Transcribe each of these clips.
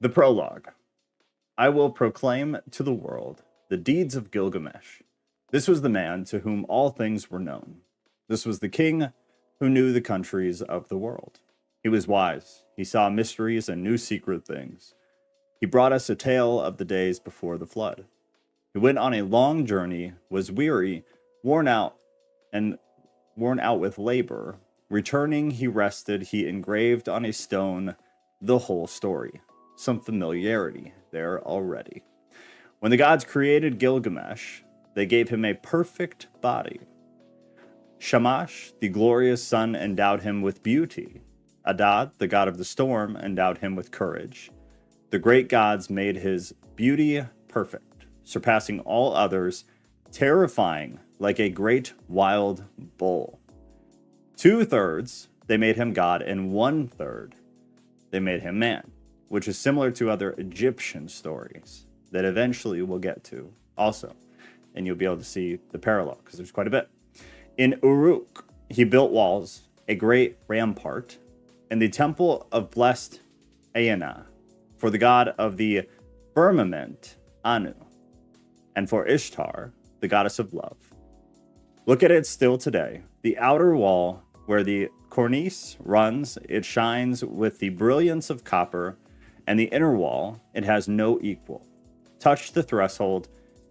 The prologue. I will proclaim to the world the deeds of Gilgamesh. This was the man to whom all things were known. This was the king who knew the countries of the world. He was wise. He saw mysteries and knew secret things. He brought us a tale of the days before the flood. He went on a long journey, was weary, worn out with labor. Returning, he rested. He engraved on a stone the whole story. Some familiarity there already. When the gods created Gilgamesh, they gave him a perfect body. Shamash, the glorious sun, endowed him with beauty. Adad, the god of the storm, endowed him with courage. The great gods made his beauty perfect, surpassing all others, terrifying like a great wild bull. 2/3 they made him God, and 1/3 they made him man, which is similar to other Egyptian stories that eventually we'll get to also. And you'll be able to see the parallel because there's quite a bit. In Uruk, he built walls, a great rampart, and the temple of blessed Aena, for the god of the firmament, Anu, and for Ishtar, the goddess of love. Look at it still today. The outer wall where the cornice runs, it shines with the brilliance of copper, and the inner wall, it has no equal. Touch the threshold,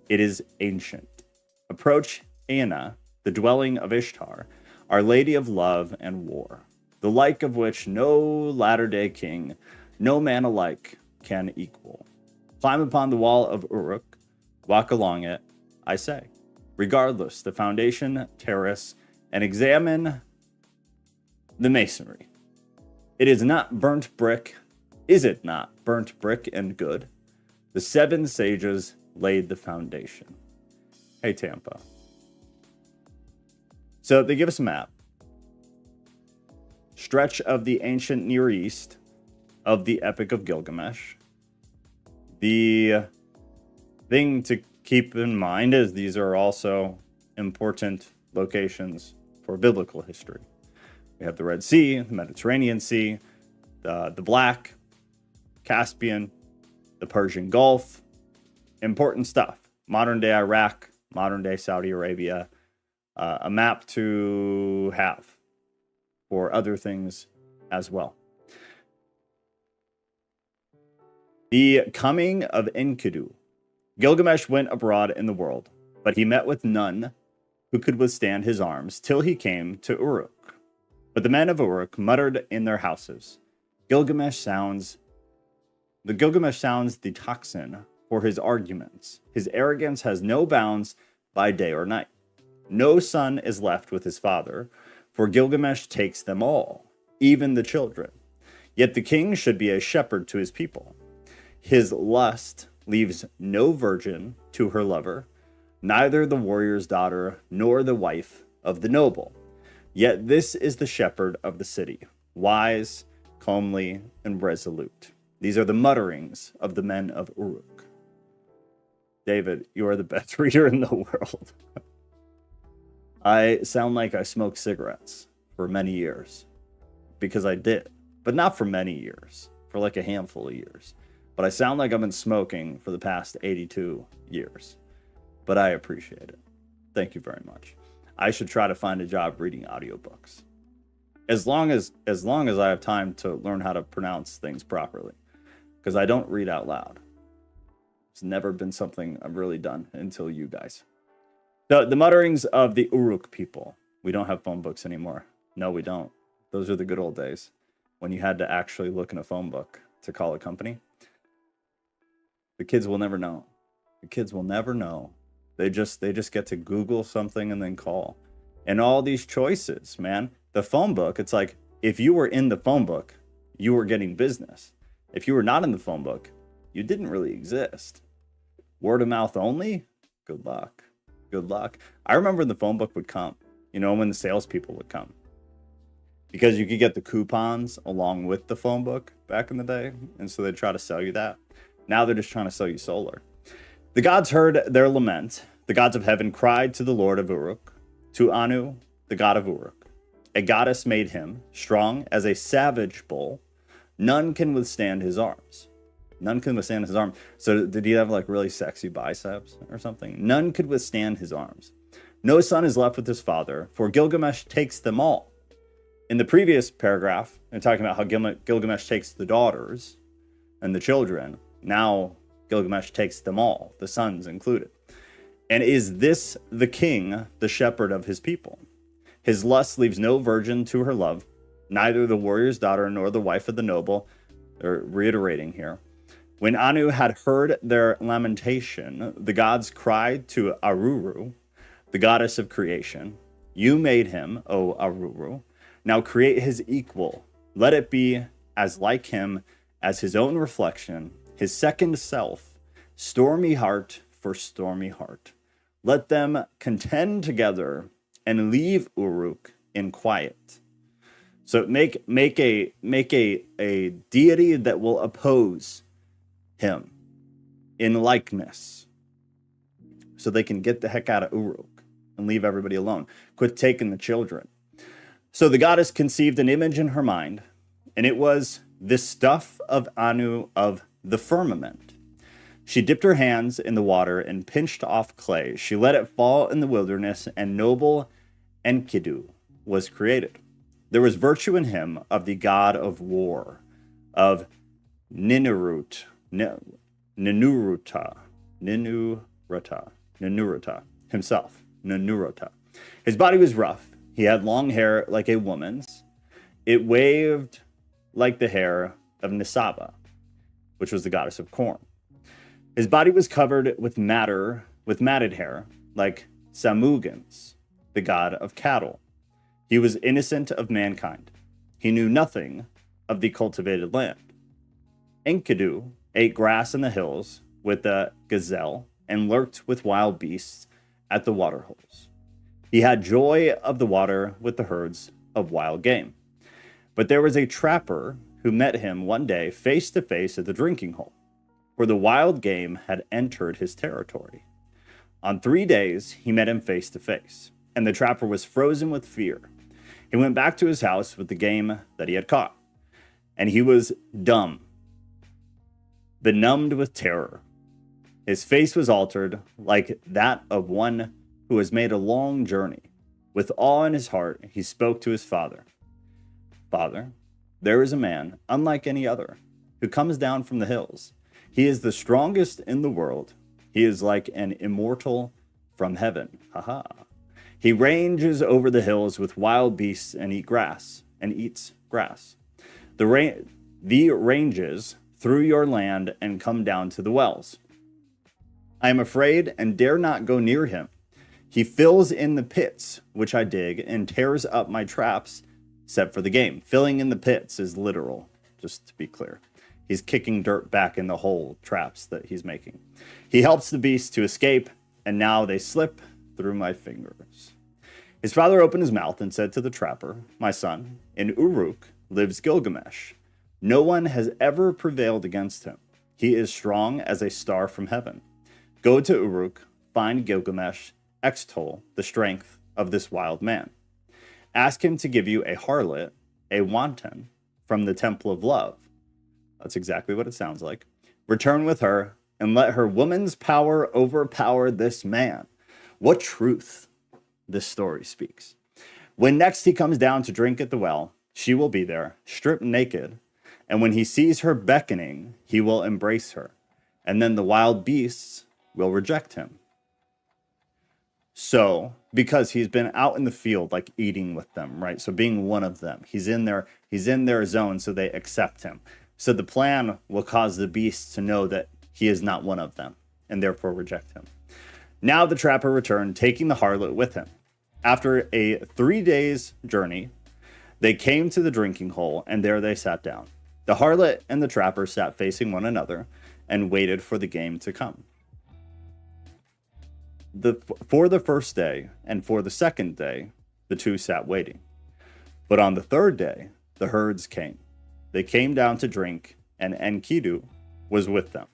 it is ancient. Approach Aena, the dwelling of Ishtar, our lady of love and war, the like of which no latter-day king, no man alike can equal. Climb upon the wall of Uruk, walk along it, I say, regardless the foundation, terrace, and examine the masonry. It is not burnt brick. Is it not burnt brick and good? The 7 sages laid the foundation. Hey, Tampa. So they give us a map. Stretch of the ancient Near East of the Epic of Gilgamesh. The thing to keep in mind is these are also important locations for biblical history. We have the Red Sea, the Mediterranean Sea, the Black, Caspian, the Persian Gulf. Important stuff. Modern day Iraq, modern day Saudi Arabia. A map to have for other things as well. The coming of Enkidu. Gilgamesh went abroad in the world, but he met with none who could withstand his arms till he came to Uruk. But the men of Uruk muttered in their houses. The Gilgamesh sounds the tocsin for his arguments. His arrogance has no bounds by day or night. No son is left with his father, for Gilgamesh takes them all, even the children. Yet the king should be a shepherd to his people. His lust leaves no virgin to her lover, neither the warrior's daughter nor the wife of the noble. Yet this is the shepherd of the city, wise, comely, and resolute. These are the mutterings of the men of Uruk. David, you are the best reader in the world. I sound like I smoked cigarettes for many years, because I did, but not for many years, for like a handful of years. But I sound like I've been smoking for the past 82 years, but I appreciate it. Thank you very much. I should try to find a job reading audiobooks. As long as I have time to learn how to pronounce things properly, because I don't read out loud. It's never been something I've really done until you guys. The mutterings of the Uruk people. We don't have phone books anymore. No, we don't. Those are the good old days when you had to actually look in a phone book to call a company. The kids will never know. The kids will never know. They just get to Google something and then call. And all these choices, man. The phone book, it's like if you were in the phone book, you were getting business. If you were not in the phone book, you didn't really exist. Word of mouth only? Good luck. Good luck. I remember when the phone book would come, when the salespeople would come. Because you could get the coupons along with the phone book back in the day. And so they'd try to sell you that. Now they're just trying to sell you solar. The gods heard their lament. The gods of heaven cried to the Lord of Uruk, to Anu, the god of Uruk. A goddess made him strong as a savage bull. None can withstand his arms. None could withstand his arm. So did he have like really sexy biceps or something? None could withstand his arms. No son is left with his father, for Gilgamesh takes them all. In the previous paragraph, they're talking about how Gilgamesh takes the daughters and the children. Now Gilgamesh takes them all, the sons included. And is this the king, the shepherd of his people? His lust leaves no virgin to her love, neither the warrior's daughter nor the wife of the noble. They're reiterating here. When Anu had heard their lamentation, the gods cried to Aruru, the goddess of creation. You made him, O Aruru. Now create his equal. Let it be as like him as his own reflection, his second self, stormy heart for stormy heart. Let them contend together and leave Uruk in quiet. So make a deity that will oppose him in likeness, so they can get the heck out of Uruk and leave everybody alone. Quit taking the children. So the goddess conceived an image in her mind, and it was the stuff of Anu of the firmament. She dipped her hands in the water and pinched off clay. She let it fall in the wilderness, and noble Enkidu was created. There was virtue in him of the god of war, of Ninurut, Ninurta himself, Ninurta. His body was rough. He had long hair like a woman's. It waved like the hair of Nisaba, which was the goddess of corn. His body was covered with matted hair, like Samugan's, the god of cattle. He was innocent of mankind. He knew nothing of the cultivated land. Enkidu ate grass in the hills with the gazelle and lurked with wild beasts at the waterholes. He had joy of the water with the herds of wild game. But there was a trapper who met him one day face to face at the drinking hole, where the wild game had entered his territory. On 3 days, he met him face to face, and the trapper was frozen with fear. He went back to his house with the game that he had caught, and he was dumb, benumbed with terror. His face was altered like that of one who has made a long journey. With awe in his heart, he spoke to his father. Father, there is a man, unlike any other, who comes down from the hills. He is the strongest in the world. He is like an immortal from heaven. Ha. He ranges over the hills with wild beasts and eats grass. The ranges through your land and come down to the wells. I am afraid and dare not go near him. He fills in the pits which I dig and tears up my traps set for the game. Filling in the pits is literal, just to be clear. He's kicking dirt back in the hole traps that he's making. He helps the beasts to escape, and now they slip through my fingers. His father opened his mouth and said to the trapper, My son, in Uruk lives Gilgamesh. No one has ever prevailed against him. He is strong as a star from heaven. Go to Uruk, find Gilgamesh, extol the strength of this wild man. Ask him to give you a harlot, a wanton, from the temple of love. That's exactly what it sounds like. Return with her, and let her woman's power overpower this man. What truth this story speaks. When next he comes down to drink at the well, she will be there, stripped naked, and when he sees her beckoning, he will embrace her, and then the wild beasts will reject him. So, because he's been out in the field, like eating with them, right? So being one of them, he's in their zone, so they accept him. So the plan will cause the beasts to know that he is not one of them, and therefore reject him. Now the trapper returned, taking the harlot with him. After a 3 days journey, they came to the drinking hole, and there they sat down. The harlot and the trapper sat facing one another and waited for the game to come. For the first day and for the second day, the two sat waiting. But on the third day, the herds came. They came down to drink, and Enkidu was with them.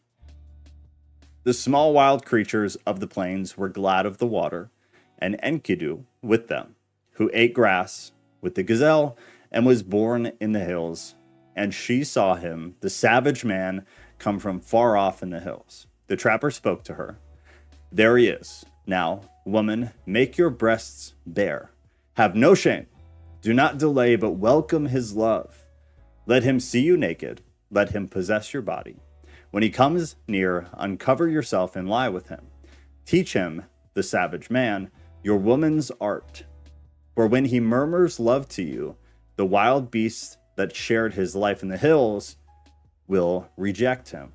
The small wild creatures of the plains were glad of the water, and Enkidu with them, who ate grass with the gazelle and was born in the hills. And she saw him, the savage man, come from far off in the hills. The trapper spoke to her. There he is. Now, woman, make your breasts bare. Have no shame. Do not delay, but welcome his love. Let him see you naked. Let him possess your body. When he comes near, uncover yourself and lie with him. Teach him, the savage man, your woman's art. For when he murmurs love to you, the wild beasts that shared his life in the hills will reject him.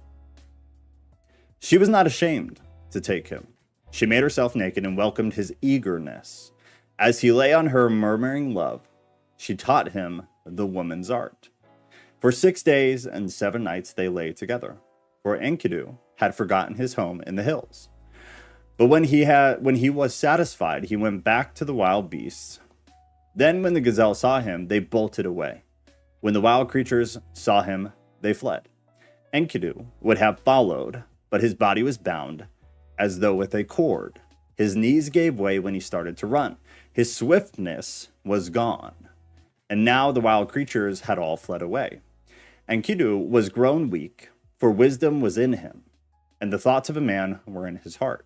She was not ashamed to take him. She made herself naked and welcomed his eagerness. As he lay on her murmuring love, she taught him the woman's art. For 6 days and 7 nights they lay together, for Enkidu had forgotten his home in the hills. But when he was satisfied, he went back to the wild beasts. Then when the gazelle saw him, they bolted away. When the wild creatures saw him, they fled. Enkidu would have followed, but his body was bound, as though with a cord. His knees gave way when he started to run. His swiftness was gone. And now the wild creatures had all fled away. Enkidu was grown weak, for wisdom was in him, and the thoughts of a man were in his heart.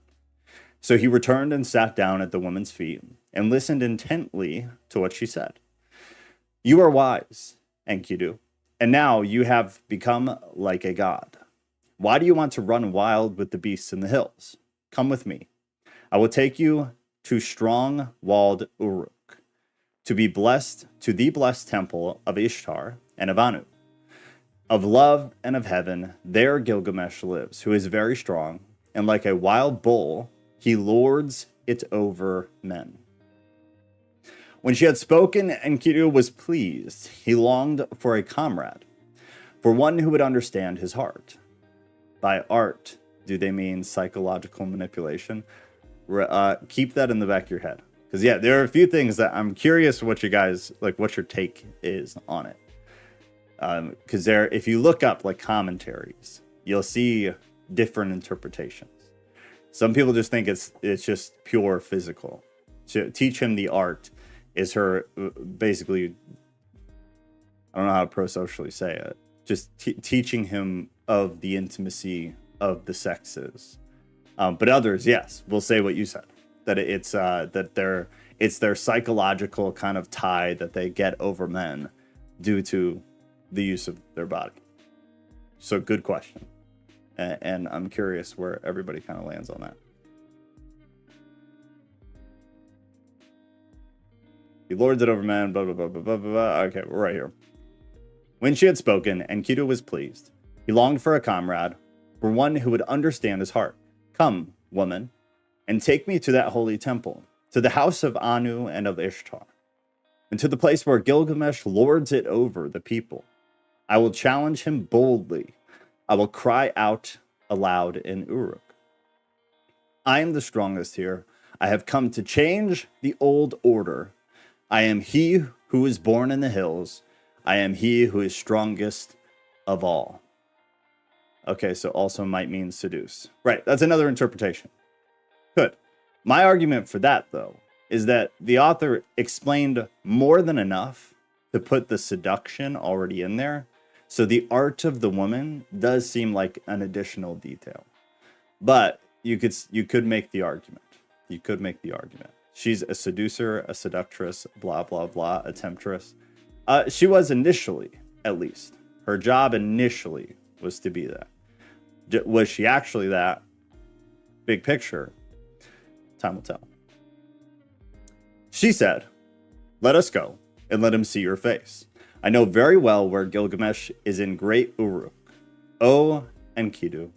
So he returned and sat down at the woman's feet, and listened intently to what she said. You are wise, Enkidu, and now you have become like a god. Why do you want to run wild with the beasts in the hills? Come with me. I will take you to strong-walled Uruk, to the blessed temple of Ishtar and of Anu. Of love and of heaven, there Gilgamesh lives, who is very strong, and like a wild bull, he lords it over men. When she had spoken, Enkidu was pleased. He longed for a comrade, for one who would understand his heart. By art, do they mean psychological manipulation? Keep that in the back of your head. Because, yeah, there are a few things that I'm curious what you guys, like, what your take is on it. Because if you look up, like, commentaries, you'll see different interpretations. Some people just think it's just pure physical. To teach him the art is her basically, I don't know how to pro-socially say it, just teaching him of the intimacy of the sexes. But others, yes, will say what you said, that it's their psychological kind of tie that they get over men due to the use of their body. So good question. And I'm curious where everybody kind of lands on that. He lords it over men, blah, blah, blah, blah, blah, blah. Okay, we're right here. When she had spoken, Enkidu was pleased. He longed for a comrade, for one who would understand his heart. Come, woman, and take me to that holy temple, to the house of Anu and of Ishtar, and to the place where Gilgamesh lords it over the people. I will challenge him boldly. I will cry out aloud in Uruk. I am the strongest here. I have come to change the old order. I am he who is born in the hills. I am he who is strongest of all. Okay, so also might mean seduce. Right, that's another interpretation. Good. My argument for that, though, is that the author explained more than enough to put the seduction already in there. So the art of the woman does seem like an additional detail. But you could make the argument. You could make the argument. She's a seducer, a seductress, blah, blah, blah, a temptress. She was initially, at least. Her job initially was to be that. Was she actually that? Big picture. Time will tell. She said, let us go and let him see your face. I know very well where Gilgamesh is in great Uruk. Oh, Enkidu.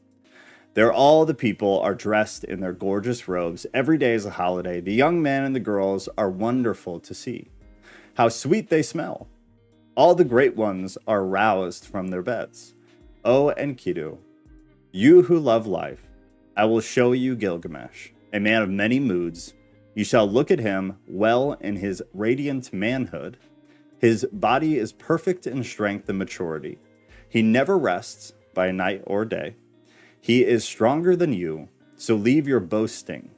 There all the people are dressed in their gorgeous robes. Every day is a holiday. The young men and the girls are wonderful to see. How sweet they smell. All the great ones are roused from their beds. Oh, Enkidu, you who love life, I will show you Gilgamesh, a man of many moods. You shall look at him well in his radiant manhood. His body is perfect in strength and maturity. He never rests by night or day. He is stronger than you, so leave your boasting.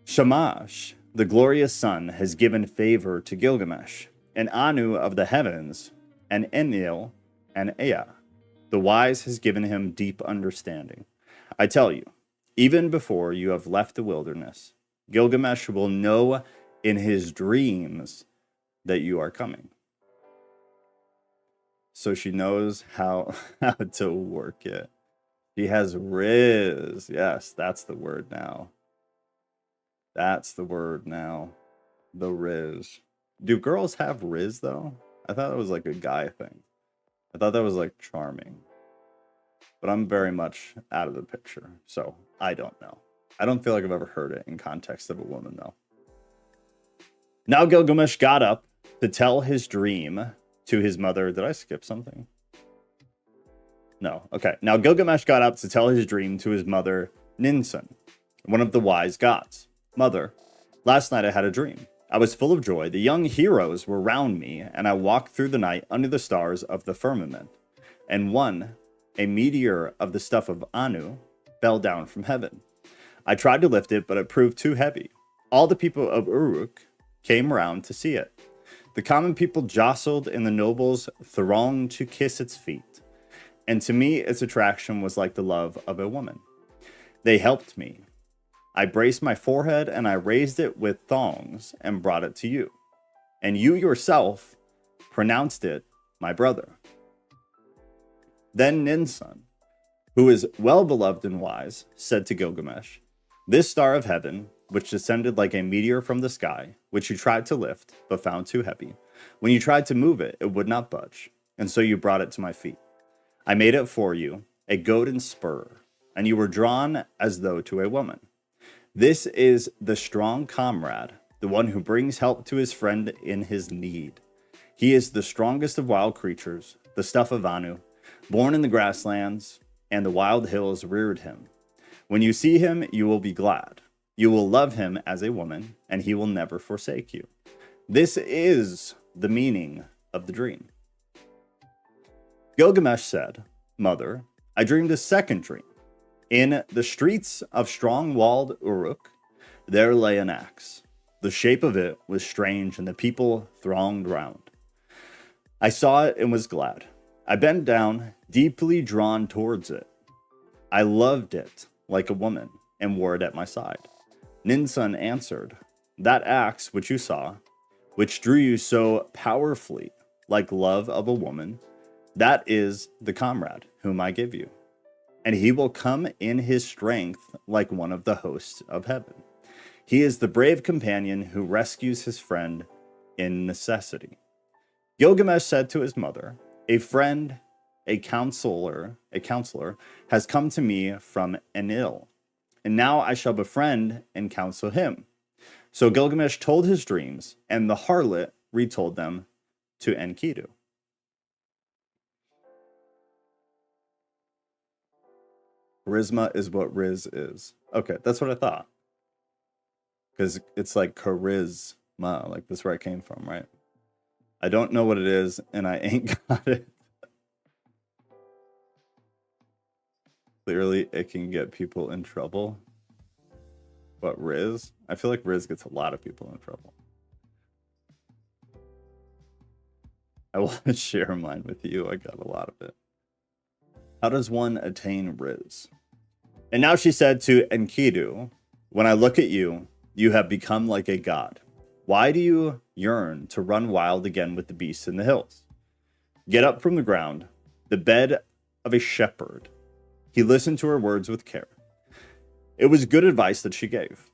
Shamash, the glorious sun, has given favor to Gilgamesh, and Anu of the heavens, and Enlil, and Ea. The wise has given him deep understanding. I tell you, even before you have left the wilderness, Gilgamesh will know in his dreams that you are coming. So she knows how to work it. She has riz. Yes, that's the word now. That's the word now. The riz. Do girls have riz, though? I thought it was like a guy thing. I thought that was like charming. But I'm very much out of the picture, so I don't know. I don't feel like I've ever heard it in context of a woman, though. Now Gilgamesh got up to tell his dream to his mother. Did I skip something? No. Okay. Now Gilgamesh got up to tell his dream to his mother, Ninsun, one of the wise gods. Mother, last night I had a dream. I was full of joy. The young heroes were round me, and I walked through the night under the stars of the firmament. And one, a meteor of the stuff of Anu, fell down from heaven. I tried to lift it, but it proved too heavy. All the people of Uruk came round to see it. The common people jostled, and the nobles thronged to kiss its feet. And to me, its attraction was like the love of a woman. They helped me. I braced my forehead, and I raised it with thongs and brought it to you. And you yourself pronounced it my brother. Then Ninsun, who is well beloved and wise, said to Gilgamesh, this star of heaven, which descended like a meteor from the sky, which you tried to lift, but found too heavy. When you tried to move it, it would not budge, and so you brought it to my feet. I made it for you, a golden spur, and you were drawn as though to a woman. This is the strong comrade, the one who brings help to his friend in his need. He is the strongest of wild creatures, the stuff of Anu, born in the grasslands, and the wild hills reared him. When you see him, you will be glad. You will love him as a woman, and he will never forsake you. This is the meaning of the dream. Gilgamesh said, Mother, I dreamed a second dream. In the streets of strong-walled Uruk, there lay an axe. The shape of it was strange, and the people thronged round. I saw it and was glad. I bent down, deeply drawn towards it. I loved it like a woman and wore it at my side. Ninsun answered, that axe which you saw, which drew you so powerfully like love of a woman, that is the comrade whom I give you. And he will come in his strength like one of the hosts of heaven. He is the brave companion who rescues his friend in necessity. Gilgamesh said to his mother, a friend, a counselor has come to me from Enlil, and now I shall befriend and counsel him. So Gilgamesh told his dreams, and the harlot retold them to Enkidu. Charisma is what Riz is. Okay, that's what I thought. Because it's like charisma, like that's where I came from, right? I don't know what it is, and I ain't got it. Clearly, it can get people in trouble. But Riz? I feel like Riz gets a lot of people in trouble. I want to share mine with you. I got a lot of it. How does one attain Riz? And now she said to Enkidu, when I look at you, you have become like a god. Why do you yearn to run wild again with the beasts in the hills? Get up from the ground, the bed of a shepherd. He listened to her words with care. It was good advice that she gave.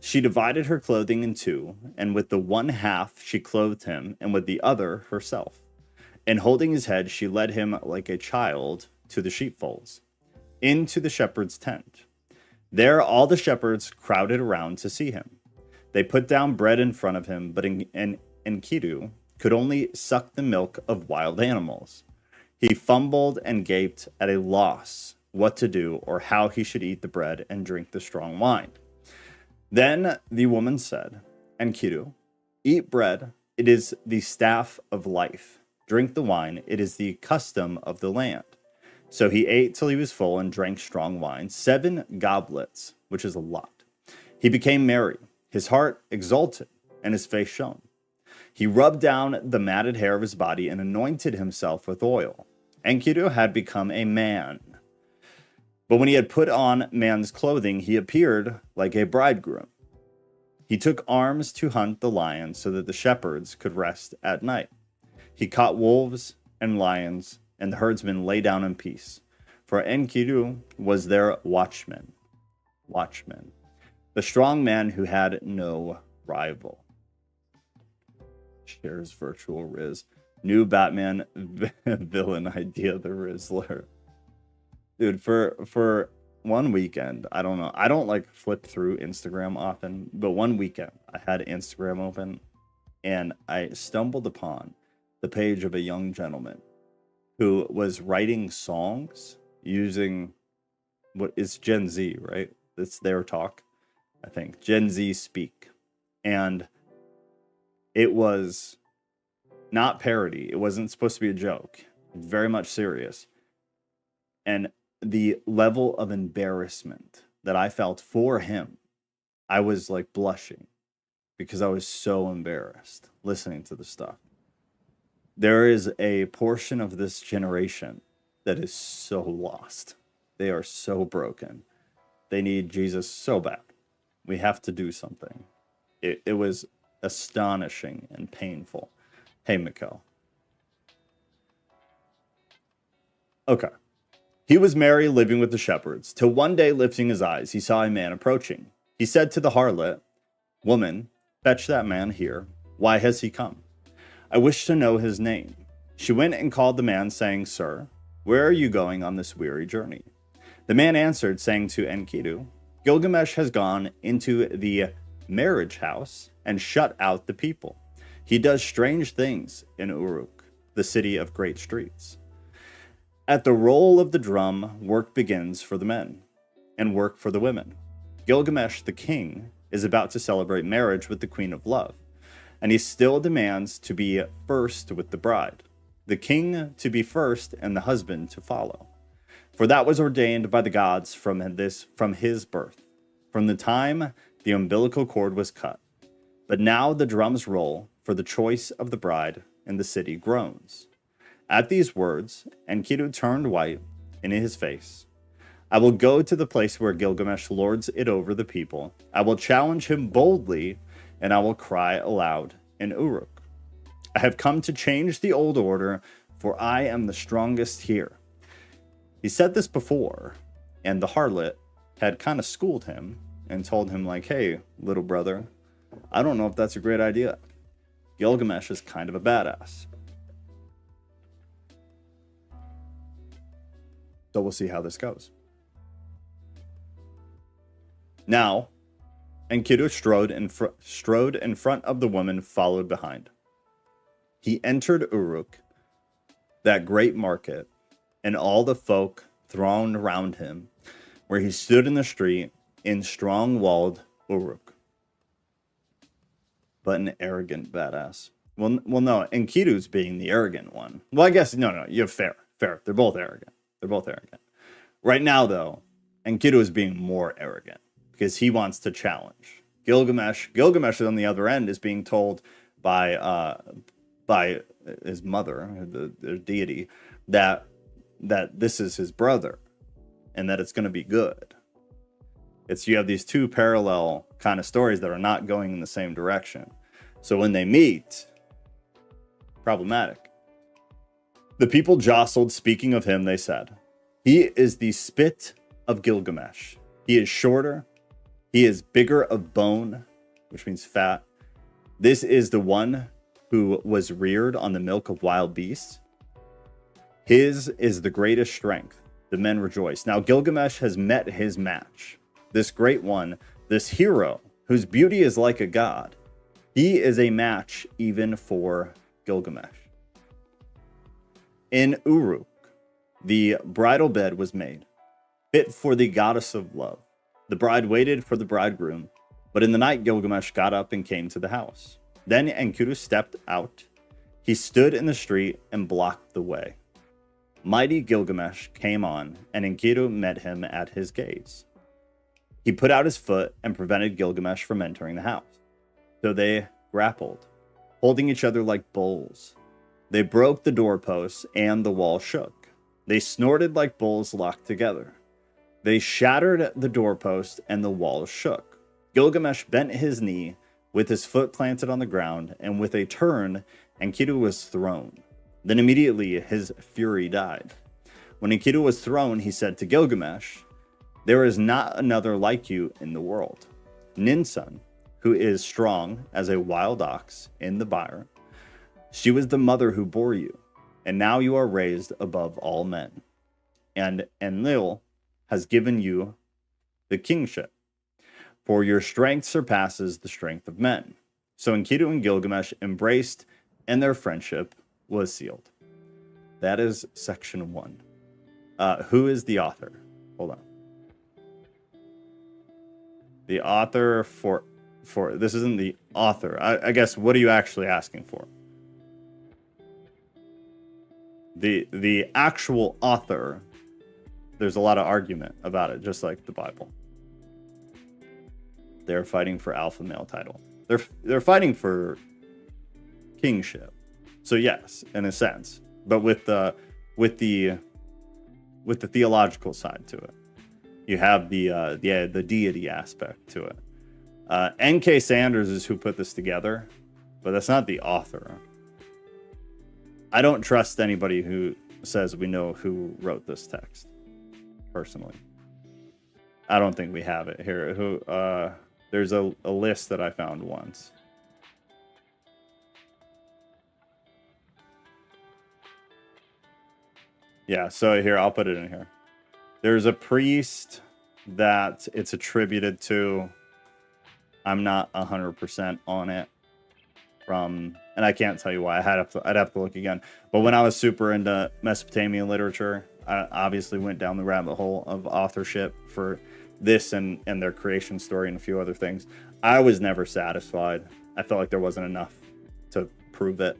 She divided her clothing in two, and with the one half she clothed him, and with the other herself. And holding his head, she led him like a child to the sheepfolds, into the shepherd's tent. There all the shepherds crowded around to see him. They put down bread in front of him, but Enkidu could only suck the milk of wild animals. He fumbled and gaped at a loss what to do or how he should eat the bread and drink the strong wine. Then the woman said, Enkidu, eat bread, it is the staff of life. Drink the wine, it is the custom of the land. So he ate till he was full and drank strong wine, 7 goblets, which is a lot. He became merry, his heart exulted, and his face shone. He rubbed down the matted hair of his body and anointed himself with oil. Enkidu had become a man. But when he had put on man's clothing, he appeared like a bridegroom. He took arms to hunt the lion so that the shepherds could rest at night. He caught wolves and lions, and the herdsmen lay down in peace. For Enkidu was their watchman. The strong man who had no rival. Shares virtual Riz. New Batman villain idea, the Rizzler. Dude, for one weekend, I don't know. I don't like flip through Instagram often, but one weekend I had Instagram open and I stumbled upon the page of a young gentleman who was writing songs using what is Gen Z, right? It's their talk, I think. Gen Z speak. And it was not parody. It wasn't supposed to be a joke. Very much serious. And the level of embarrassment that I felt for him, I was like blushing because I was so embarrassed listening to the stuff. There is a portion of this generation that is so lost. They are so broken. They need Jesus so bad. We have to do something. It was astonishing and painful. Hey, Mikkel. Okay. He was merry, living with the shepherds, till one day, lifting his eyes, he saw a man approaching. He said to the harlot, "Woman, fetch that man here. Why has he come? I wish to know his name." She went and called the man, saying, "Sir, where are you going on this weary journey?" The man answered, saying to Enkidu, "Gilgamesh has gone into the marriage house and shut out the people. He does strange things in Uruk, the city of great streets. At the roll of the drum, work begins for the men, and work for the women. Gilgamesh, the king, is about to celebrate marriage with the Queen of Love, and he still demands to be first with the bride, the king to be first and the husband to follow. For that was ordained by the gods from his birth, from the time the umbilical cord was cut. But now the drums roll for the choice of the bride, and the city groans." At these words, Enkidu turned white in his face. "I will go to the place where Gilgamesh lords it over the people. I will challenge him boldly, and I will cry aloud in Uruk. I have come to change the old order, for I am the strongest here." He said this before, and the harlot had kind of schooled him and told him, like, "Hey, little brother, I don't know if that's a great idea. Gilgamesh is kind of a badass." So we'll see how this goes. Now, Enkidu strode in front of the woman, followed behind. He entered Uruk, that great market, and all the folk thronged round him, where he stood in the street in strong-walled Uruk. But an arrogant badass. Well, no, Enkidu's being the arrogant one. Well, I guess, no, you're fair. They're both arrogant. Right now, though, Enkidu is being more arrogant because he wants to challenge Gilgamesh. Gilgamesh on the other end is being told by his mother, the deity, that this is his brother and that it's going to be good. You have these two parallel kind of stories that are not going in the same direction. So when they meet, problematic. The people jostled, speaking of him, they said, "He is the spit of Gilgamesh. He is shorter. He is bigger of bone," which means fat. "This is the one who was reared on the milk of wild beasts. His is the greatest strength." The men rejoice. Now Gilgamesh has met his match. This great one, this hero, whose beauty is like a god. He is a match even for Gilgamesh. In Uruk, the bridal bed was made, fit for the goddess of love. The bride waited for the bridegroom, but in the night Gilgamesh got up and came to the house. Then Enkidu stepped out. He stood in the street and blocked the way. Mighty Gilgamesh came on, and Enkidu met him at his gaze. He put out his foot and prevented Gilgamesh from entering the house. So they grappled, holding each other like bulls. They broke the doorposts, and the wall shook. They snorted like bulls locked together. They shattered the doorpost, and the walls shook. Gilgamesh bent his knee, with his foot planted on the ground, and with a turn, Enkidu was thrown. Then immediately his fury died. When Enkidu was thrown, he said to Gilgamesh, "There is not another like you in the world. Ninsun, who is strong as a wild ox in the byre, she was the mother who bore you, and now you are raised above all men. And Enlil has given you the kingship, for your strength surpasses the strength of men." So Enkidu and Gilgamesh embraced, and their friendship was sealed. That is section 1. Who is the author? Hold on. The author for this isn't the author. I guess, what are you actually asking for? The actual author, there's a lot of argument about it, just like the Bible. They're fighting for alpha male title. They're fighting for kingship. So yes, in a sense, but with the theological side to it, you have the deity aspect to it. N.K. Sanders is who put this together, but that's not the author. I don't trust anybody who says we know who wrote this text, personally. I don't think we have it here. There's a list that I found once. Yeah, so here, I'll put it in here. There's a priest that it's attributed to. I'm not 100% on it and I can't tell you why. I'd have to look again. But when I was super into Mesopotamian literature, I obviously went down the rabbit hole of authorship for this and their creation story and a few other things. I was never satisfied. I felt like there wasn't enough to prove it.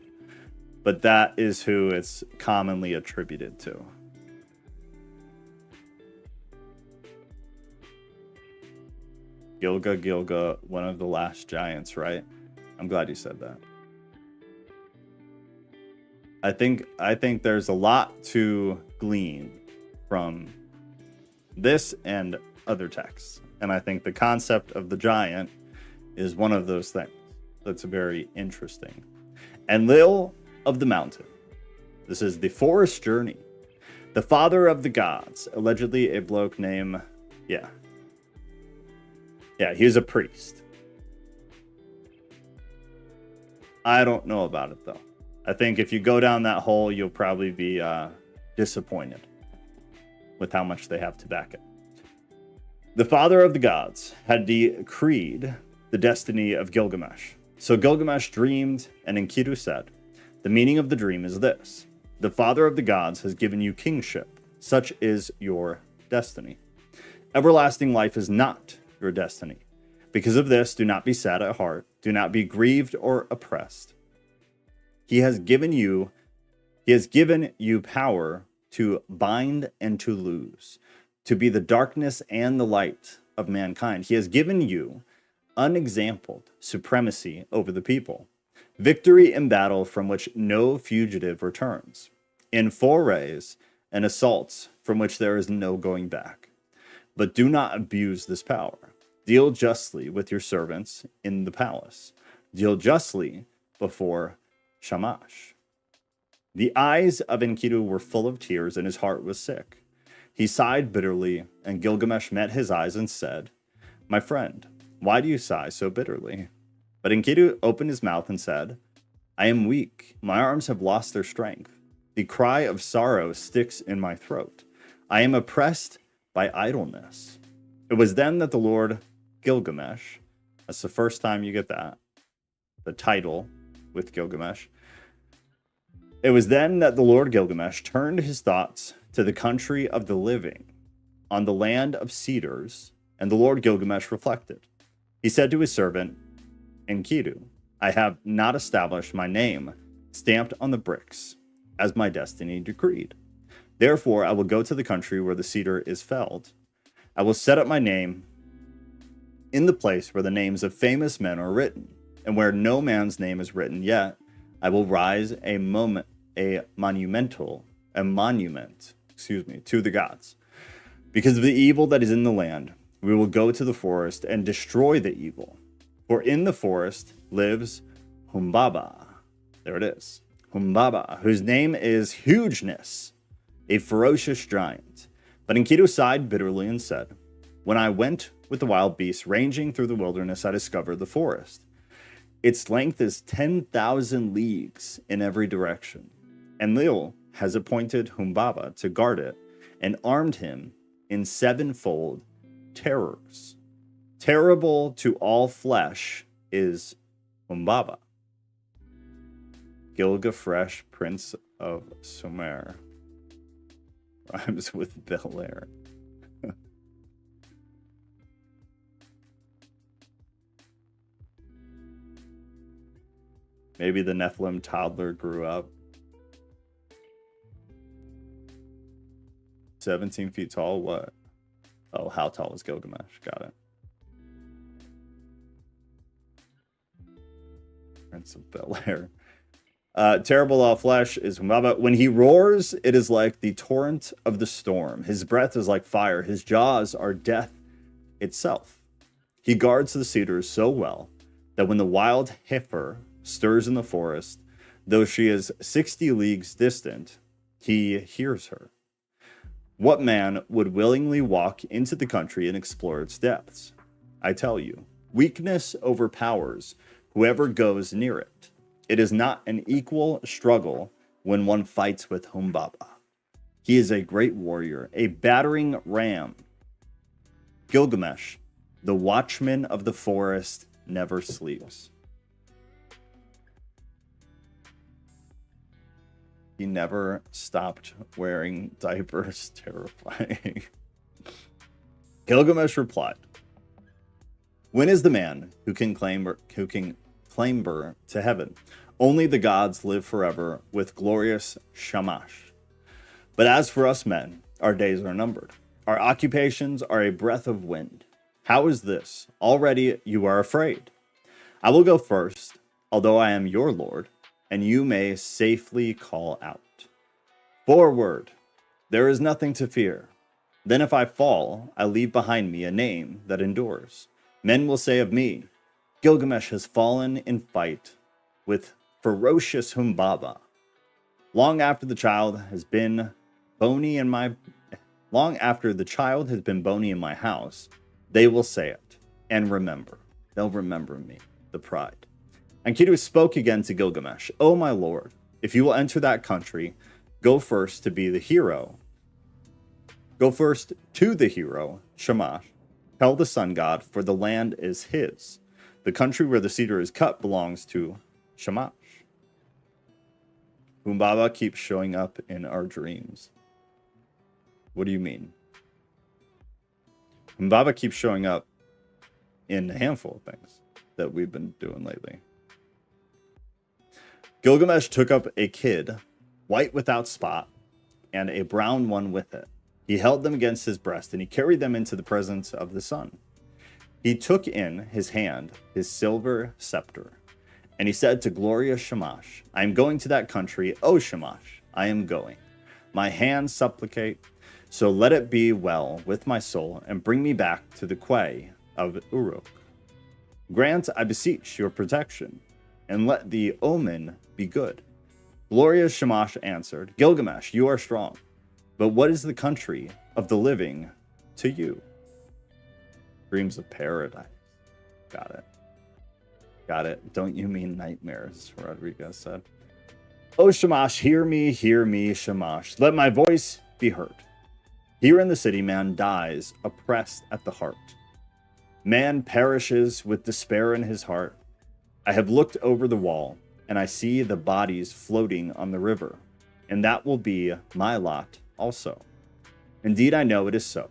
But that is who it's commonly attributed to. Gilga, one of the last giants, right? I'm glad you said that. I think there's a lot to glean from this and other texts. And I think the concept of the giant is one of those things that's very interesting. Enlil of the mountain. This is the forest journey. The father of the gods, allegedly a bloke named, yeah, he was a priest. I don't know about it, though. I think if you go down that hole, you'll probably be disappointed with how much they have to back it. The father of the gods had decreed the destiny of Gilgamesh. So Gilgamesh dreamed, and Enkidu said, "The meaning of the dream is this. The father of the gods has given you kingship. Such is your destiny. Everlasting life is not your destiny. Because of this, do not be sad at heart. Do not be grieved or oppressed. He has given you power to bind and to loose, to be the darkness and the light of mankind. He has given you unexampled supremacy over the people, victory in battle from which no fugitive returns, in forays and assaults from which there is no going back. But do not abuse this power. Deal justly with your servants in the palace. Deal justly before Shamash." The eyes of Enkidu were full of tears, and his heart was sick. He sighed bitterly, and Gilgamesh met his eyes and said, "My friend, why do you sigh so bitterly?" But Enkidu opened his mouth and said, "I am weak. My arms have lost their strength. The cry of sorrow sticks in my throat. I am oppressed by idleness." It was then that the Lord Gilgamesh, that's the first time you get that, the title with Gilgamesh. It was then that the Lord Gilgamesh turned his thoughts to the country of the living, on the land of cedars, and the Lord Gilgamesh reflected. He said to his servant Enkidu, "I have not established my name stamped on the bricks, as my destiny decreed. Therefore, I will go to the country where the cedar is felled. I will set up my name in the place where the names of famous men are written, and where no man's name is written yet, I will rise a monument to the gods. Because of the evil that is in the land, we will go to the forest and destroy the evil. For in the forest lives Humbaba. There it is. Humbaba, whose name is Hugeness, a ferocious giant. But Enkidu sighed bitterly and said, when I went with the wild beasts ranging through the wilderness, I discovered the forest. Its length is 10,000 leagues in every direction. And Lil has appointed Humbaba to guard it and armed him in sevenfold terrors. Terrible to all flesh is Humbaba. Gilgamesh, Prince of Sumer. Rhymes with Bel Air. Maybe the Nephilim toddler grew up. 17 feet tall, what? Oh, how tall is Gilgamesh? Got it. Prince of Bel Air. Terrible all flesh is Humbaba. When he roars, it is like the torrent of the storm. His breath is like fire. His jaws are death itself. He guards the cedars so well that when the wild heifer stirs in the forest, though she is 60 leagues distant, he hears her. What man would willingly walk into the country and explore its depths? I tell you, weakness overpowers whoever goes near it. It is not an equal struggle when one fights with Humbaba. He is a great warrior, a battering ram. Gilgamesh, the watchman of the forest, never sleeps. He never stopped wearing diapers. Terrifying. Gilgamesh replied, when is the man who can clamber to heaven? Only the gods live forever with glorious Shamash. But as for us men, our days are numbered. Our occupations are a breath of wind. How is this? Already you are afraid. I will go first, although I am your lord, and you may safely call out. Forward! There is nothing to fear. Then if I fall, I leave behind me a name that endures. Men will say of me, Gilgamesh has fallen in fight with ferocious Humbaba. Long after the child has been bony in my house, they will say it and remember. They'll remember me, the pride. Enkidu spoke again to Gilgamesh. O my lord, if you will enter that country, go first to the hero, Shamash. Tell the sun god, for the land is his. The country where the cedar is cut belongs to Shamash. Humbaba keeps showing up in our dreams. What do you mean? Humbaba keeps showing up in a handful of things that we've been doing lately. Gilgamesh took up a kid, white without spot, and a brown one with it. He held them against his breast, and he carried them into the presence of the sun. He took in his hand his silver scepter, and he said to glorious Shamash, I am going to that country, O Shamash, I am going. My hands supplicate, so let it be well with my soul, and bring me back to the quay of Uruk. Grant, I beseech, your protection, and let the omen be good. Glorious Shamash answered, Gilgamesh, you are strong, but what is the country of the living to you? Dreams of paradise. Got it. Got it. Don't you mean nightmares, Rodriguez said. O Shamash, hear me, Shamash. Let my voice be heard. Here in the city, man dies, oppressed at the heart. Man perishes with despair in his heart. I have looked over the wall, and I see the bodies floating on the river, and that will be my lot also. Indeed, I know it is so.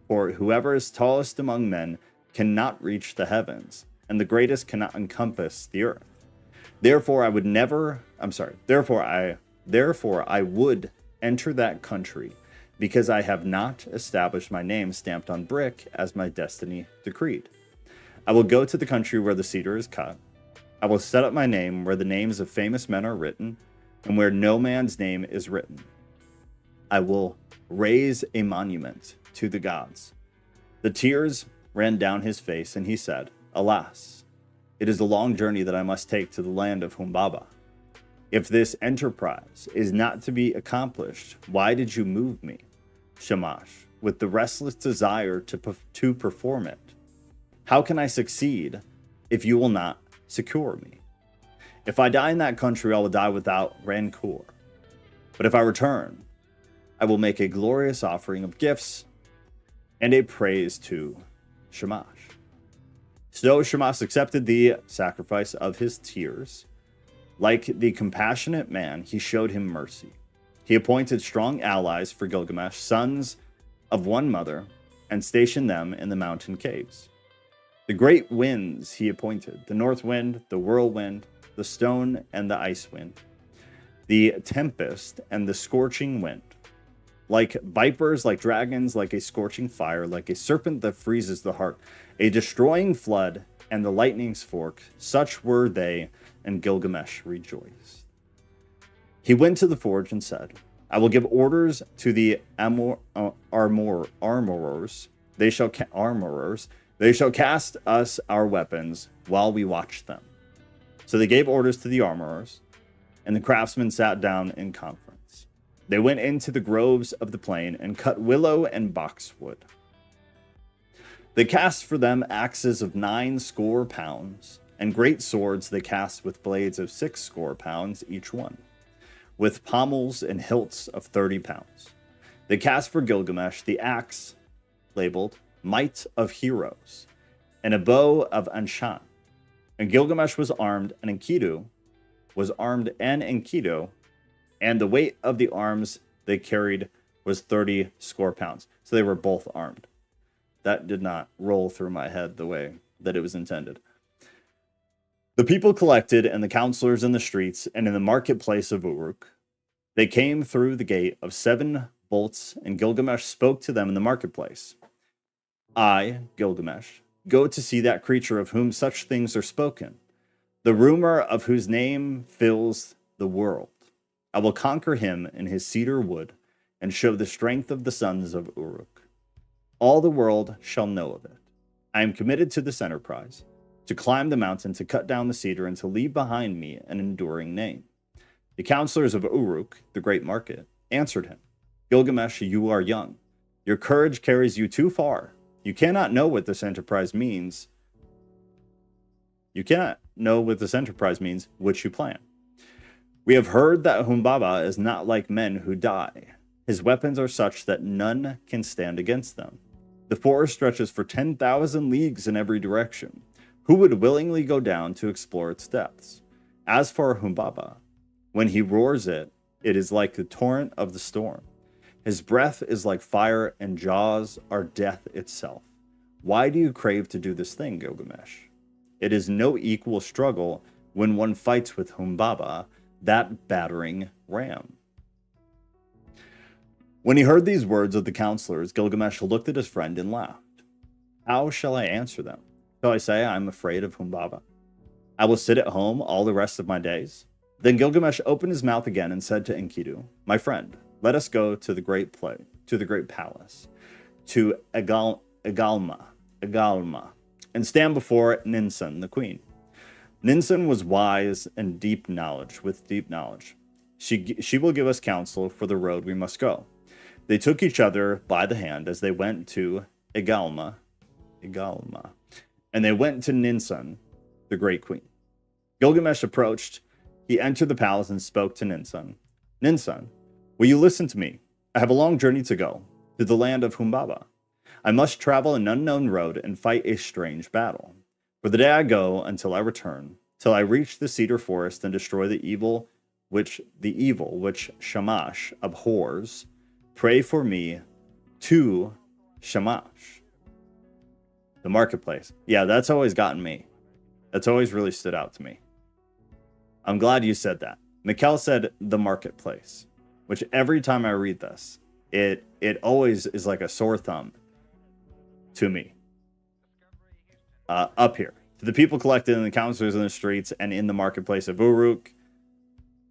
For whoever is tallest among men cannot reach the heavens, and the greatest cannot encompass the earth. Therefore, I would enter that country, because I have not established my name stamped on brick as my destiny decreed. I will go to the country where the cedar is cut. I will set up my name where the names of famous men are written, and where no man's name is written. I will raise a monument to the gods. The tears ran down his face, and he said, Alas, it is a long journey that I must take to the land of Humbaba. If this enterprise is not to be accomplished, why did you move me, Shamash, with the restless desire to perform it? How can I succeed if you will not secure me? If I die in that country, I will die without rancor. But if I return, I will make a glorious offering of gifts and a praise to Shamash. So Shamash accepted the sacrifice of his tears. Like the compassionate man, he showed him mercy. He appointed strong allies for Gilgamesh, sons of one mother, and stationed them in the mountain caves. The great winds he appointed, the north wind, the whirlwind, the stone and the ice wind, the tempest and the scorching wind, like vipers, like dragons, like a scorching fire, like a serpent that freezes the heart, a destroying flood, and the lightning's fork, such were they, and Gilgamesh rejoiced. He went to the forge and said, I will give orders to the armorers. They shall cast us our weapons while we watch them. So they gave orders to the armorers, and the craftsmen sat down in conference. They went into the groves of the plain and cut willow and boxwood. They cast for them axes of 90 pounds, and great swords they cast with blades of 60 pounds each one, with pommels and hilts of 30 pounds. They cast for Gilgamesh the axe labeled Might of Heroes, and a bow of Anshan. And Gilgamesh was armed, and Enkidu was armed, and Enkidu, and the weight of the arms they carried was 30 pounds. So they were both armed. That did not roll through my head the way that it was intended. The people collected, and the counselors in the streets and in the marketplace of Uruk. They came through the gate of 7 bolts, and Gilgamesh spoke to them in the marketplace. I, Gilgamesh, go to see that creature of whom such things are spoken, the rumor of whose name fills the world. I will conquer him in his cedar wood, and show the strength of the sons of Uruk. All the world shall know of it. I am committed to this enterprise, to climb the mountain, to cut down the cedar, and to leave behind me an enduring name. The counselors of Uruk, the great market, answered him, Gilgamesh, you are young. Your courage carries you too far. You cannot know what this enterprise means. Which you plan. We have heard that Humbaba is not like men who die. His weapons are such that none can stand against them. The forest stretches for 10,000 leagues in every direction. Who would willingly go down to explore its depths? As for Humbaba, when he roars it is like the torrent of the storm. His breath is like fire, and jaws are death itself. Why do you crave to do this thing, Gilgamesh? It is no equal struggle when one fights with Humbaba, that battering ram. When he heard these words of the counselors, Gilgamesh looked at his friend and laughed. How shall I answer them? Shall I say I am afraid of Humbaba? I will sit at home all the rest of my days? Then Gilgamesh opened his mouth again and said to Enkidu, My friend, let us go to the great palace, to Egalma, and stand before Ninsun, the queen. Ninsun was wise and with deep knowledge. She will give us counsel for the road we must go. They took each other by the hand as they went to Egalma, and they went to Ninsun, the great queen. Gilgamesh approached. He entered the palace and spoke to Ninsun. Ninsun, will you listen to me? I have a long journey to go, to the land of Humbaba. I must travel an unknown road and fight a strange battle. For the day I go until I return, till I reach the cedar forest and destroy the evil which Shamash abhors, pray for me to Shamash. The marketplace. Yeah, that's always gotten me. That's always really stood out to me. I'm glad you said that. Mikkel said the marketplace, which every time I read this, it always is like a sore thumb to me. Up here. To the people collected in the counselors in the streets and in the marketplace of Uruk.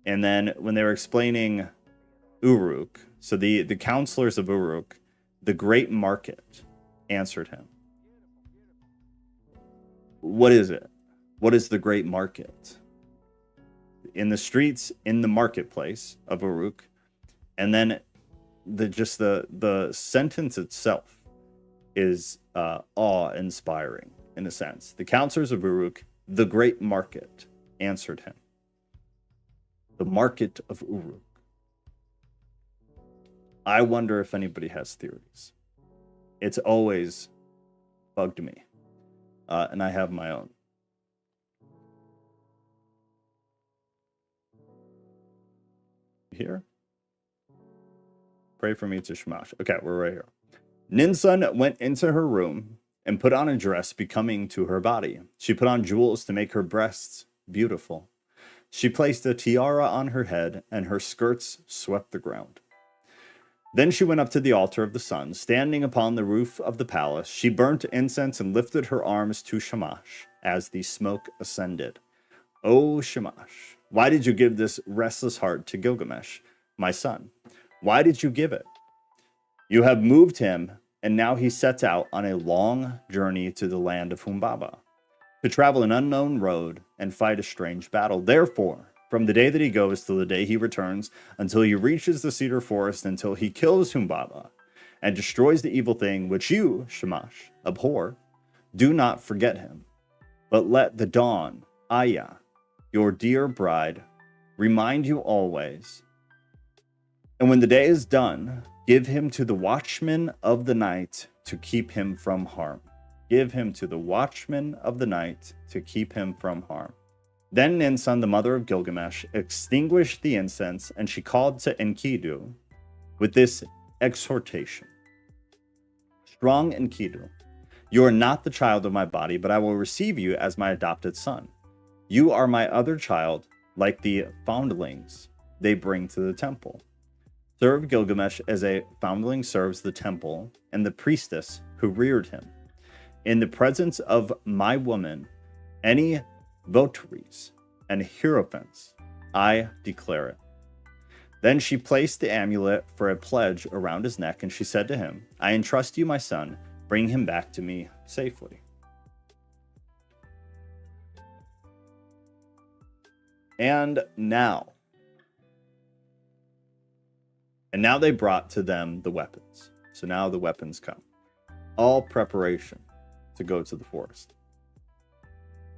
And then when they were explaining Uruk, So the counselors of Uruk, the great market, answered him. What is it? What is the great market? In the streets, in the marketplace of Uruk, and then the sentence itself is awe-inspiring in a sense. The counselors of Uruk, the great market, answered him. The market of Uruk. I wonder if anybody has theories. It's always bugged me, and I have my own. Here? Pray for me to Shamash. Okay, we're right here. Ninsun went into her room and put on a dress becoming to her body. She put on jewels to make her breasts beautiful. She placed a tiara on her head, and her skirts swept the ground. Then she went up to the altar of the sun. Standing upon the roof of the palace, she burnt incense and lifted her arms to Shamash as the smoke ascended. O Shamash, why did you give this restless heart to Gilgamesh, my son? Why did you give it? You have moved him, and now he sets out on a long journey to the land of Humbaba, to travel an unknown road and fight a strange battle. Therefore, from the day that he goes till the day he returns, until he reaches the cedar forest, until he kills Humbaba and destroys the evil thing which you, Shamash, abhor, do not forget him, but let the dawn, Aya, your dear bride, remind you always. And when the day is done, give him to the watchman of the night to keep him from harm. Give him to the watchman of the night to keep him from harm. Then Ninsun, the mother of Gilgamesh, extinguished the incense, and she called to Enkidu with this exhortation. Strong Enkidu, you are not the child of my body, but I will receive you as my adopted son. You are my other child, like the foundlings they bring to the temple. Serve Gilgamesh as a foundling serves the temple and the priestess who reared him. In the presence of my woman, any votaries and hierophants, I declare it. Then she placed the amulet for a pledge around his neck, and she said to him, I entrust you, my son, bring him back to me safely. And now they brought to them the weapons. So now the weapons come. All preparation to go to the forest.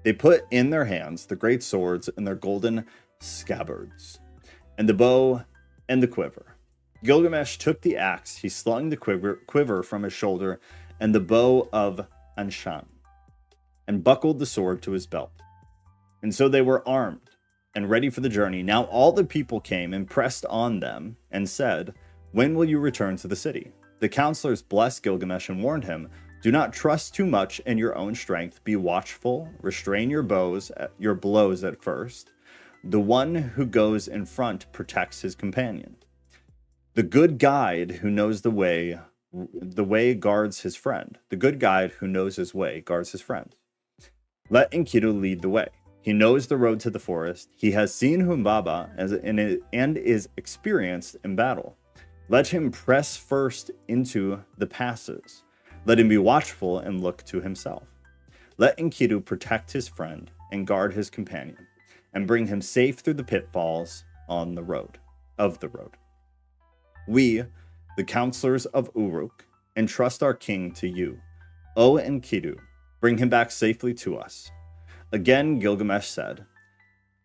They put in their hands the great swords and their golden scabbards, and the bow and the quiver. Gilgamesh took the axe, he slung the quiver from his shoulder, and the bow of Anshan, and buckled the sword to his belt. And so they were armed and ready for the journey. Now all the people came and pressed on them and said, when will you return to the city? The counselors blessed Gilgamesh and warned him, do not trust too much in your own strength. Be watchful, restrain your blows at first. The one who goes in front protects his companion. The good guide who knows the way guards his friend. The good guide who knows his way guards his friend. Let Enkidu lead the way. He knows the road to the forest. He has seen Humbaba and is experienced in battle. Let him press first into the passes. Let him be watchful and look to himself. Let Enkidu protect his friend and guard his companion, and bring him safe through the pitfalls of the road. We, the counselors of Uruk, entrust our king to you. O Enkidu, bring him back safely to us. Again Gilgamesh said,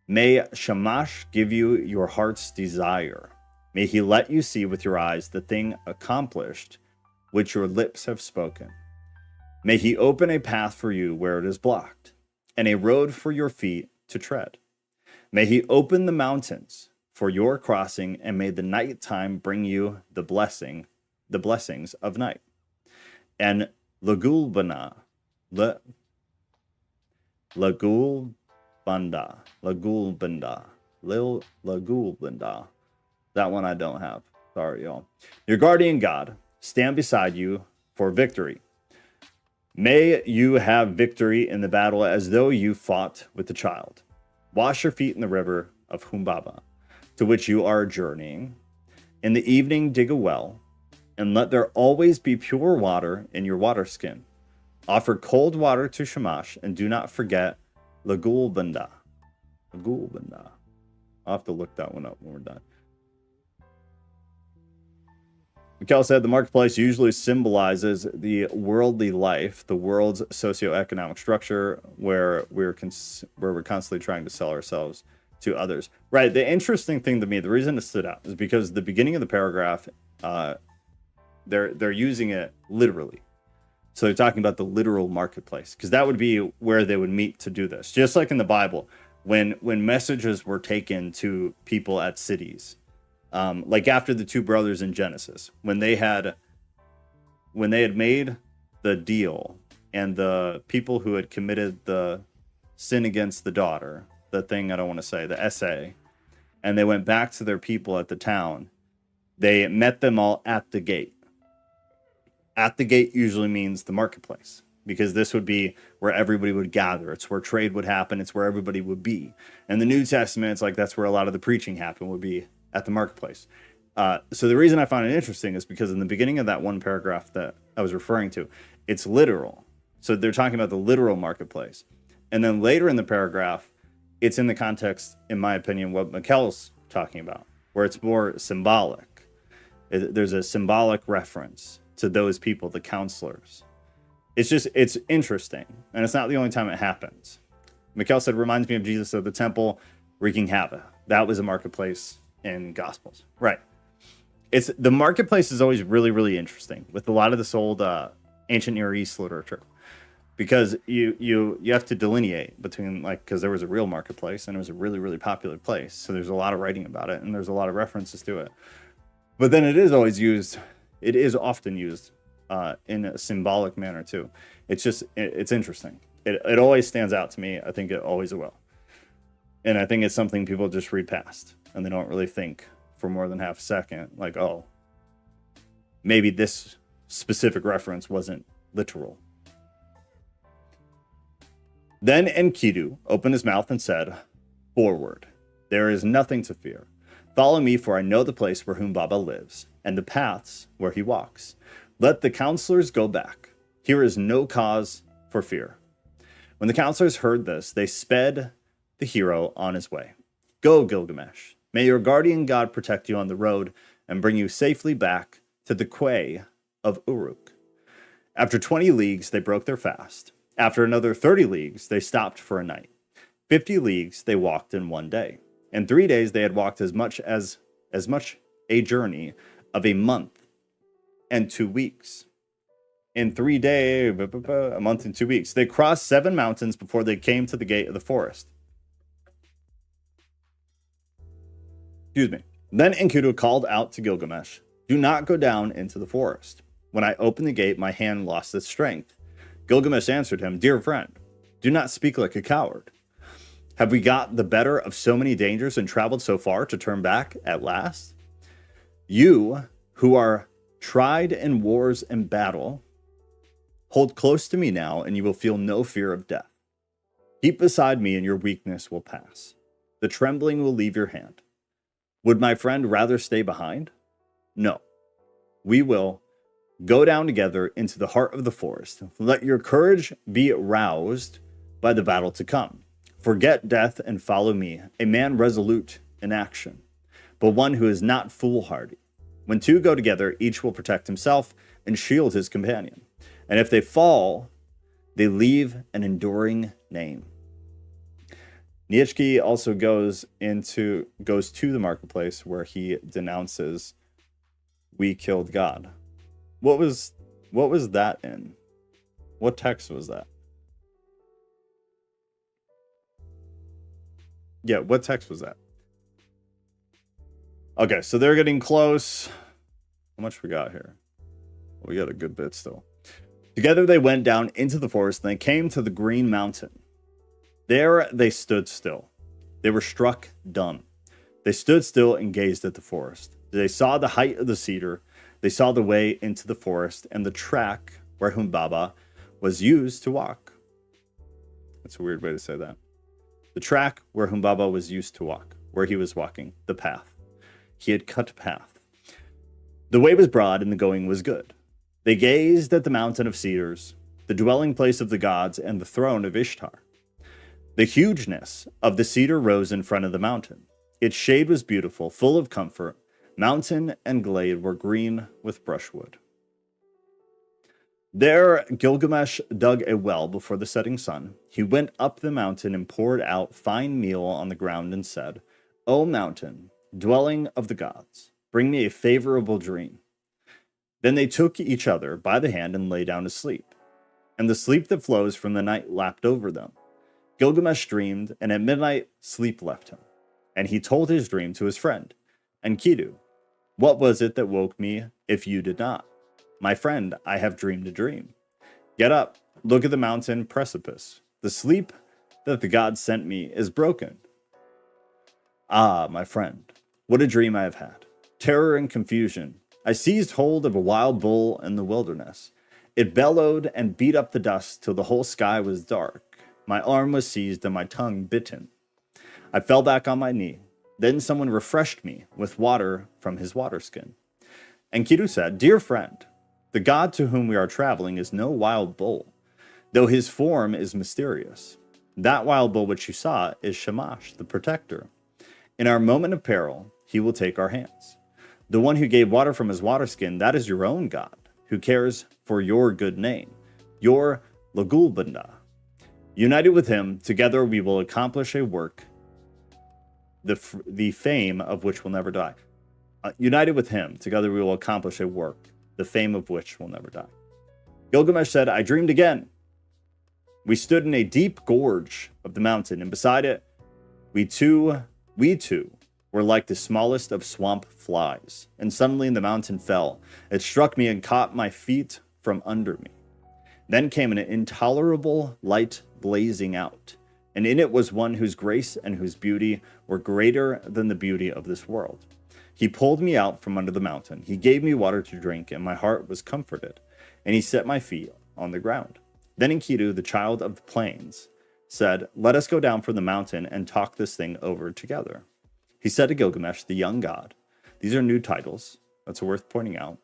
may Shamash give you your heart's desire. May he let you see with your eyes the thing accomplished which your lips have spoken. May he open a path for you where it is blocked, and a road for your feet to tread. May he open the mountains for your crossing, and may the night time bring you the blessings of night. And Lagulbanda, that one I don't have. Sorry, y'all. Your guardian god, stand beside you for victory. May you have victory in the battle as though you fought with the child. Wash your feet in the river of Humbaba, to which you are journeying, In the evening, dig a well, and let there always be pure water in your water skin. Offer cold water to Shamash, and do not forget Lagulbanda. Lagulbanda. I'll have to look that one up when we're done. Mikhail said the marketplace usually symbolizes the worldly life, the world's socioeconomic structure, where we're constantly trying to sell ourselves to others. Right. The interesting thing to me, the reason it stood out, is because the beginning of the paragraph, they're using it literally. So they're talking about the literal marketplace, because that would be where they would meet to do this. Just like in the Bible, when messages were taken to people at cities. Like after the two brothers in Genesis, when they had made the deal, and the people who had committed the sin against the daughter, the thing I don't want to say, the essay, and they went back to their people at the town, they met them all at the gate. At the gate usually means the marketplace, because this would be where everybody would gather. It's where trade would happen. It's where everybody would be. And the New Testament, it's like that's where a lot of the preaching happened, would be at the marketplace. So the reason I find it interesting is because in the beginning of that one paragraph that I was referring to, it's literal. So they're talking about the literal marketplace. And then later in the paragraph, it's in the context, in my opinion, what Mikkel's talking about, where it's more symbolic. There's a symbolic reference to those people, the counselors. It's interesting. And it's not the only time it happens. Mikkel said, reminds me of Jesus at the temple wreaking havoc. That was a marketplace in Gospels. Right. It's the marketplace is always really, really interesting with a lot of this old ancient Near East literature, because you have to delineate between, like, because there was a real marketplace and it was a really, really popular place. So there's a lot of writing about it and there's a lot of references to it. But then it is often used in a symbolic manner too. It's interesting. It always stands out to me. I think it always will. And I think it's something people just read past and they don't really think for more than half a second, like, oh, maybe this specific reference wasn't literal. Then Enkidu opened his mouth and said, forward, there is nothing to fear. Follow me, for I know the place where whom Baba lives, and the paths where he walks. Let the counselors go back. Here is no cause for fear. When the counselors heard this, they sped the hero on his way. Go, Gilgamesh. May your guardian god protect you on the road and bring you safely back to the quay of Uruk. After 20 leagues, they broke their fast. After another 30 leagues, they stopped for a night. 50 leagues they walked in one day. In 3 days, they had walked as much a journey of a month and 2 weeks. In 3 days, a month and 2 weeks, they crossed 7 mountains before they came to the gate of the forest. Excuse me. Then Enkidu called out to Gilgamesh, do not go down into the forest. When I opened the gate, my hand lost its strength. Gilgamesh answered him, dear friend, do not speak like a coward. Have we got the better of so many dangers and traveled so far to turn back at last? You, who are tried in wars and battle, hold close to me now, and you will feel no fear of death. Keep beside me, and your weakness will pass. The trembling will leave your hand. Would my friend rather stay behind? No. We will go down together into the heart of the forest. Let your courage be roused by the battle to come. Forget death and follow me, a man resolute in action, but one who is not foolhardy. When two go together, each will protect himself and shield his companion. And if they fall, they leave an enduring name. Nietzsche also goes to the marketplace where he denounces we killed God. What was that in? What text was that? Yeah, what text was that? Okay, so they're getting close. How much we got here? Well, we got a good bit still. Together they went down into the forest and they came to the green mountain. There they stood still. They were struck dumb. They stood still and gazed at the forest. They saw the height of the cedar. They saw the way into the forest and the track where Humbaba was used to walk. That's a weird way to say that. The track where Humbaba was used to walk, where he was walking, the path. He had cut path. The way was broad and the going was good. They gazed at the mountain of cedars, the dwelling place of the gods and the throne of Ishtar. The hugeness of the cedar rose in front of the mountain. Its shade was beautiful, full of comfort. Mountain and glade were green with brushwood. There Gilgamesh dug a well before the setting sun. He went up the mountain and poured out fine meal on the ground and said, O mountain, dwelling of the gods, bring me a favorable dream. Then they took each other by the hand and lay down to sleep. And the sleep that flows from the night lapped over them. Gilgamesh dreamed, and at midnight sleep left him. And he told his dream to his friend, Enkidu. What was it that woke me if you did not? My friend, I have dreamed a dream. Get up, look at the mountain precipice. The sleep that the gods sent me is broken. Ah, my friend, what a dream I have had. Terror and confusion. I seized hold of a wild bull in the wilderness. It bellowed and beat up the dust till the whole sky was dark. My arm was seized and my tongue bitten. I fell back on my knee. Then someone refreshed me with water from his water skin. Enkidu said, Dear friend, the god to whom we are traveling is no wild bull, though his form is mysterious. That wild bull which you saw is Shamash, the protector. In our moment of peril, he will take our hands. The one who gave water from his water skin, that is your own god, who cares for your good name, your Lagulbanda. United with him, together we will accomplish a work, the fame of which will never die. United with him, together we will accomplish a work, the fame of which will never die. Gilgamesh said, I dreamed again. We stood in a deep gorge of the mountain, and beside it, we two were like the smallest of swamp flies. And suddenly the mountain fell. It struck me and caught my feet from under me. Then came an intolerable light blazing out, and in it was one whose grace and whose beauty were greater than the beauty of this world. He pulled me out from under the mountain. He gave me water to drink, and my heart was comforted, and he set my feet on the ground. Then Enkidu, the child of the plains, said, Let us go down from the mountain and talk this thing over together. He said to Gilgamesh, the young god. These are new titles. That's worth pointing out.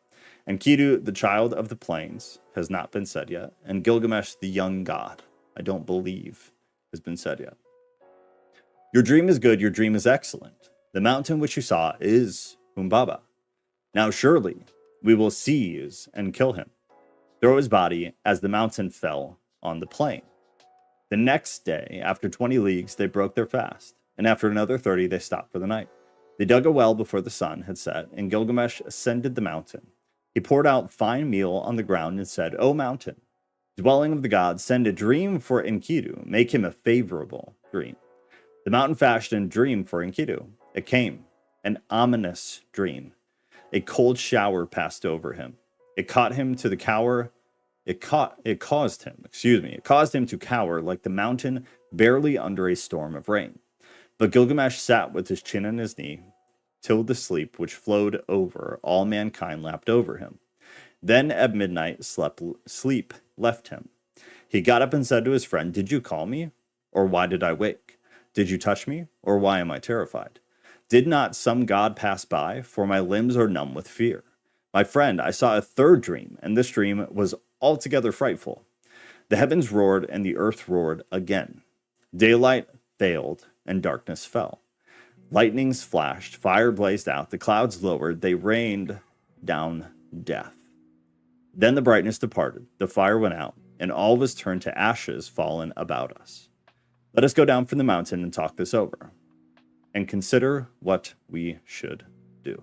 Enkidu, the child of the plains, has not been said yet. And Gilgamesh, the young god, I don't believe has been said yet. Your dream is good. Your dream is excellent. The mountain which you saw is Humbaba. Now surely we will seize and kill him. Throw his body as the mountain fell on the plain. The next day, after 20 leagues, they broke their fast. And after another 30, they stopped for the night. They dug a well before the sun had set, and Gilgamesh ascended the mountain. He poured out fine meal on the ground and said, O mountain, dwelling of the gods, send a dream for Enkidu. Make him a favorable dream. The mountain fashioned a dream for Enkidu. It came, an ominous dream. A cold shower passed over him. It caused him to cower like the mountain barely under a storm of rain. But Gilgamesh sat with his chin on his knee, till the sleep which flowed over all mankind lapped over him. Then at midnight sleep left him. He got up and said to his friend, Did you call me? Or why did I wake? Did you touch me? Or why am I terrified? Did not some god pass by? For my limbs are numb with fear. My friend, I saw a third dream, and this dream was altogether frightful. The heavens roared, and the earth roared again. Daylight failed, and darkness fell. Lightnings flashed, fire blazed out, the clouds lowered, they rained down death. Then the brightness departed, the fire went out, and all was turned to ashes fallen about us. Let us go down from the mountain and talk this over, and consider what we should do.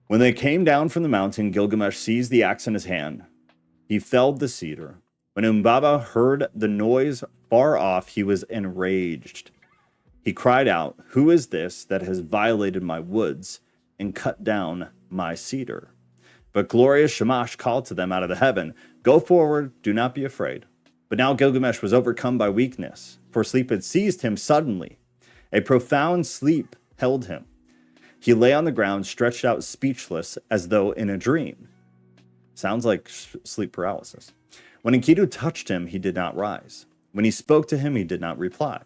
When they came down from the mountain, Gilgamesh seized the axe in his hand. He felled the cedar. When Humbaba heard the noise far off, he was enraged. He cried out, Who is this that has violated my woods and cut down my cedar? But glorious Shamash called to them out of the heaven, Go forward, do not be afraid. But now Gilgamesh was overcome by weakness, for sleep had seized him suddenly. A profound sleep held him. He lay on the ground, stretched out speechless, as though in a dream. Sounds like sleep paralysis. When Enkidu touched him, he did not rise. When he spoke to him, he did not reply.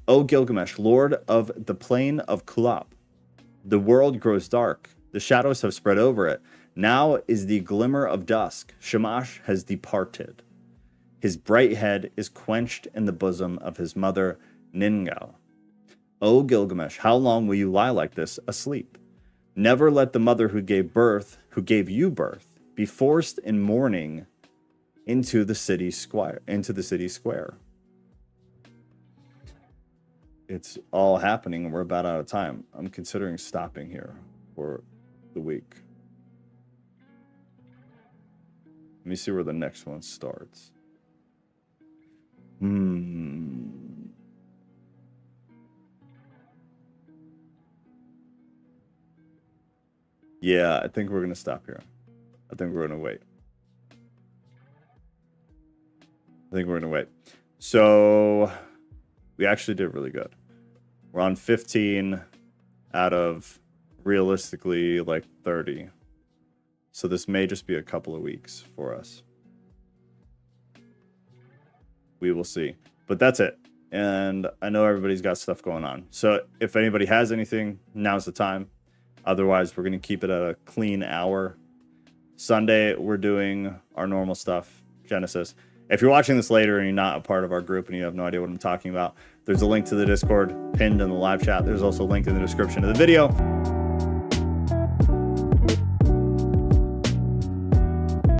O Gilgamesh, lord of the plain of Kulab, the world grows dark. The shadows have spread over it. Now is the glimmer of dusk. Shamash has departed. His bright head is quenched in the bosom of his mother, Ningao. O Gilgamesh, how long will you lie like this, asleep? Never let the mother who gave you birth, be forced in mourning into the city square. It's all happening, and we're about out of time. I'm considering stopping here for the week. Let me see where the next one starts. Yeah, I think we're going to stop here. I think we're going to wait. So we actually did really good. We're on 15 out of realistically like 30. So this may just be a couple of weeks for us. We will see. But that's it. And I know everybody's got stuff going on. So if anybody has anything, now's the time. Otherwise, we're going to keep it at a clean hour. Sunday, we're doing our normal stuff, Genesis. If you're watching this later and you're not a part of our group and you have no idea what I'm talking about, there's a link to the Discord pinned in the live chat. There's also a link in the description of the video.